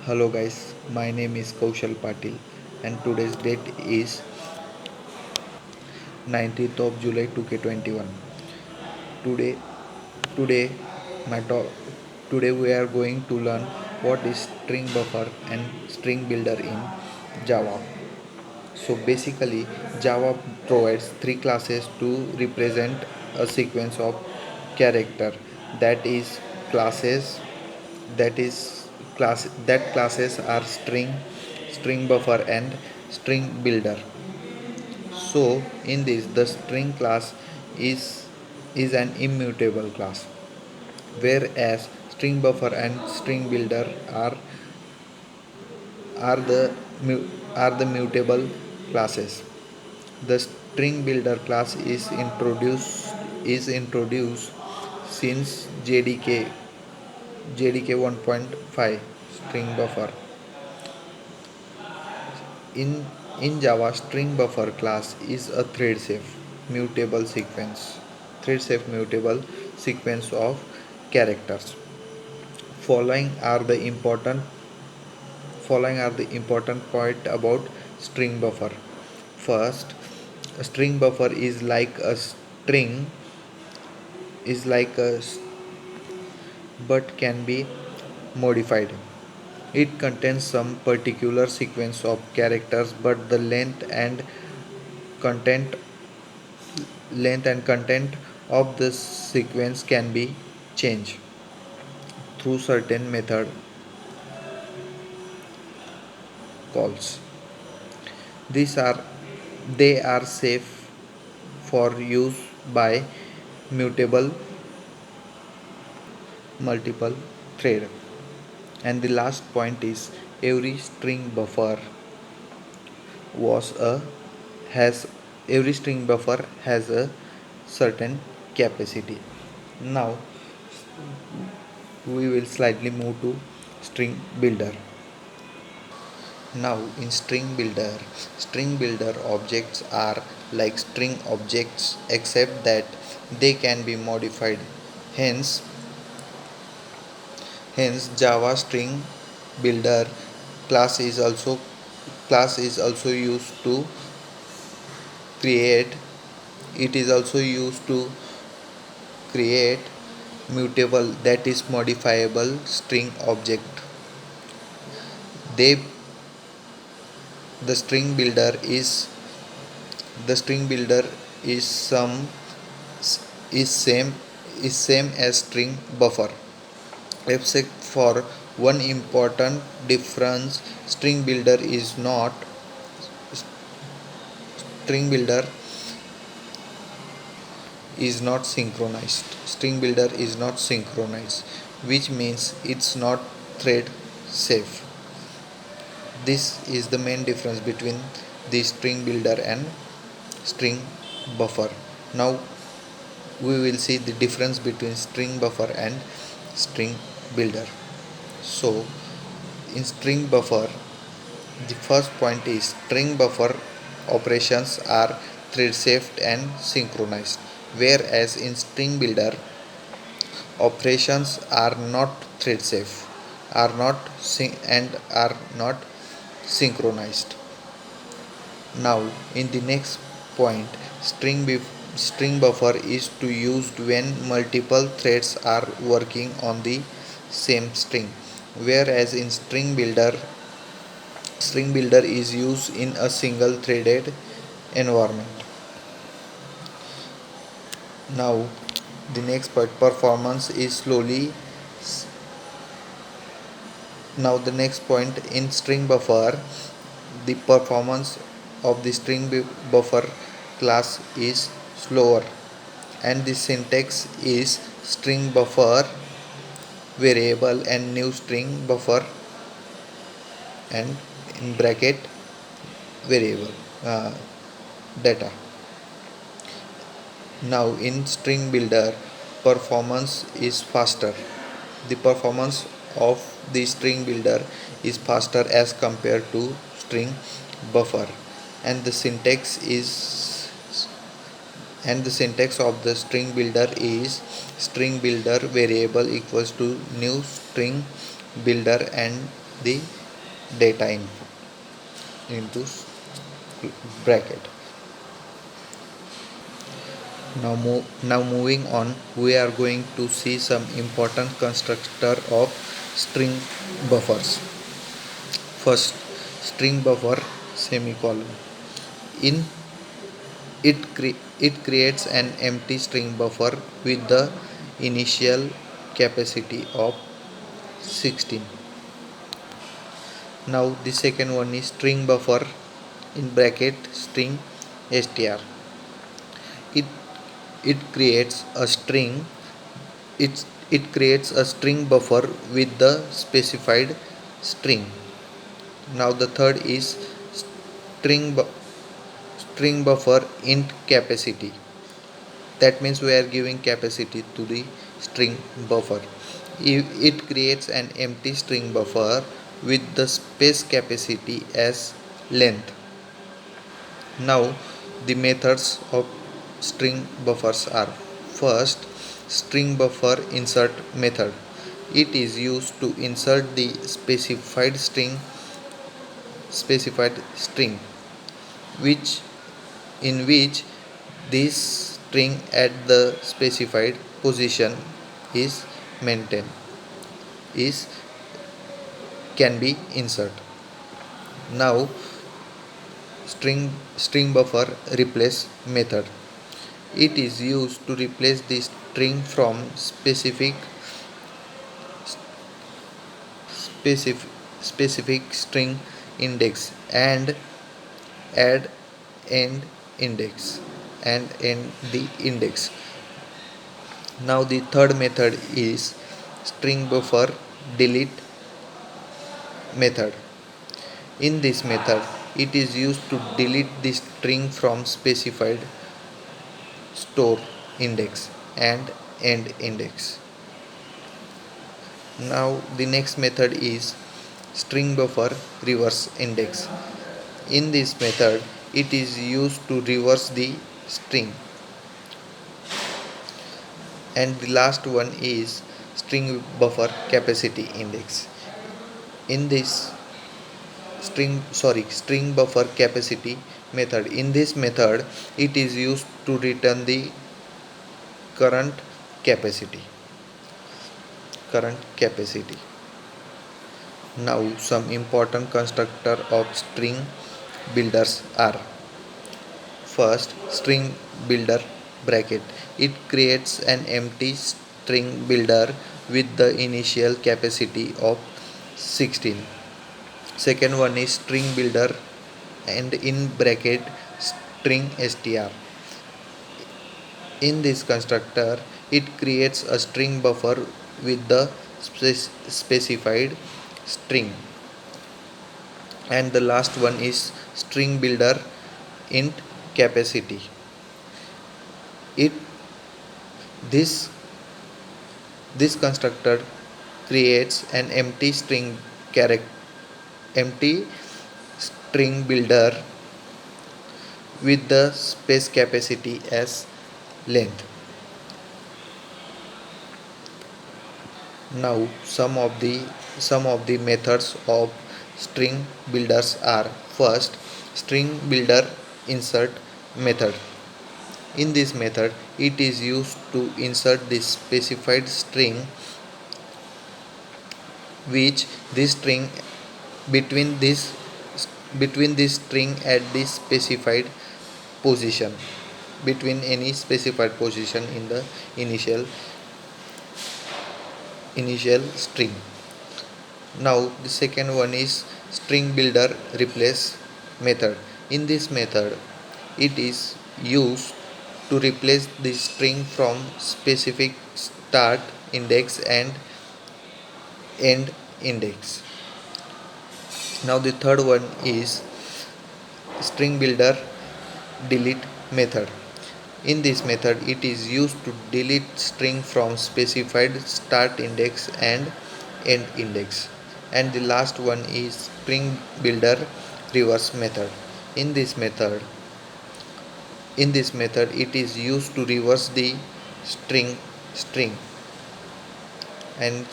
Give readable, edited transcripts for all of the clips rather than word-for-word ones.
Hello guys, my name is Kaushal Patil and today's date is 19th of July 2021. Today today my talk today we are going to learn what is string buffer and string builder in Java. So basically Java provides three classes to represent a sequence of character that is classes that is classes are string buffer and string builder. So in this the string class is an immutable class, whereas string buffer and string builder are the are the mutable classes. The string builder class is introduced since JDK 1.5 string buffer. In Java, string buffer class is a thread safe mutable sequence of characters. Following are the important following are the important point about string buffer. First, a string buffer is like a but can be modified. It contains some particular sequence of characters, but the content length and content of the sequence can be changed through certain method calls. These are they are safe for use by mutable multiple thread. And the last point is every string buffer was a has every string buffer has a certain capacity. Now we will slightly move to string builder. Now in string builder objects are like string objects except that they can be modified. Hence hence Java string builder class is also used to create it is also used to create mutable, that is modifiable string object. They the string builder is the string builder is some is same as string buffer, except for one important difference. String builder is not synchronized. String builder is not synchronized, which means it's not thread safe. This is the main difference between the string builder and string buffer. Now we will see the difference between string buffer and string builder. So in string buffer, the first point is string buffer operations are thread safe and synchronized, whereas in string builder operations are not thread safe, are not synchronized. Now in the next point, string buffer is to used when multiple threads are working on the same string, whereas in string builder is used in a single threaded environment. Now the next part, performance is slowly. Now the next point, in string buffer, the performance of the buffer class is slower, and the syntax is string buffer variable and new string buffer and in bracket variable data. Now in string builder, performance is faster. The performance of the string builder is faster as compared to string buffer, and the syntax of the string builder is string builder variable equals to new string builder and the data into bracket. Now moving on, we are going to see some important constructor of string buffers. First, string buffer semicolon. In it creates an empty string buffer with the initial capacity of 16. Now the second one is string buffer in bracket string str. It it creates a string it creates a string buffer with the specified string. Now the third is string buffer int capacity. That means we are giving capacity to the string buffer. It creates an empty string buffer with the space capacity as length. Now the methods of string buffers are: first, string buffer insert method. It is used to insert the specified string which in which this string at the specified position is maintained is can be insert. Now string buffer replace method. It is used to replace the string from specific specific string index and add end index and end the index. Now the third method is string buffer delete method. In this method, it is used to delete the string from specified store index and end index. Now the next method is string buffer reverse index. In this method, it is used to reverse the string. And the last one is string buffer capacity index. In this string buffer capacity method, in this method it is used to return the current capacity. Now some important constructor of string builders are: first, string builder bracket. It creates an empty string builder with the initial capacity of 16. Second one is string builder and in bracket string str. In this constructor, it creates a string buffer with the specified string. And the last one is string builder int capacity. It this this constructor creates an empty string builder with the space capacity as length. Now some of the methods of string builders are: first, string builder insert method. In this method, it is used to insert the specified string which this string between this string at this specified position, between any specified position in the initial string. Now the second one is string builder replace method. In this method, it is used to replace the string from specific start index and end index. Now the third one is string builder delete method. In this method, it is used to delete string from specified start index and end index. And the last one is string builder reverse method. In this method it is used to reverse the string and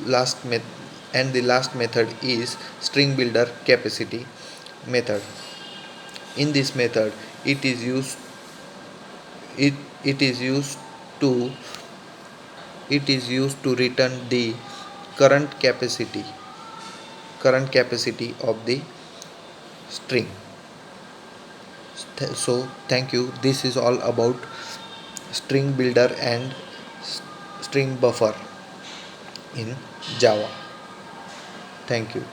last And the last method is string builder capacity method. In this method, it is used it, it is used to it is used to return the current capacity current capacity of the string. So thank you. This is all about string builder and string buffer in Java. Thank you.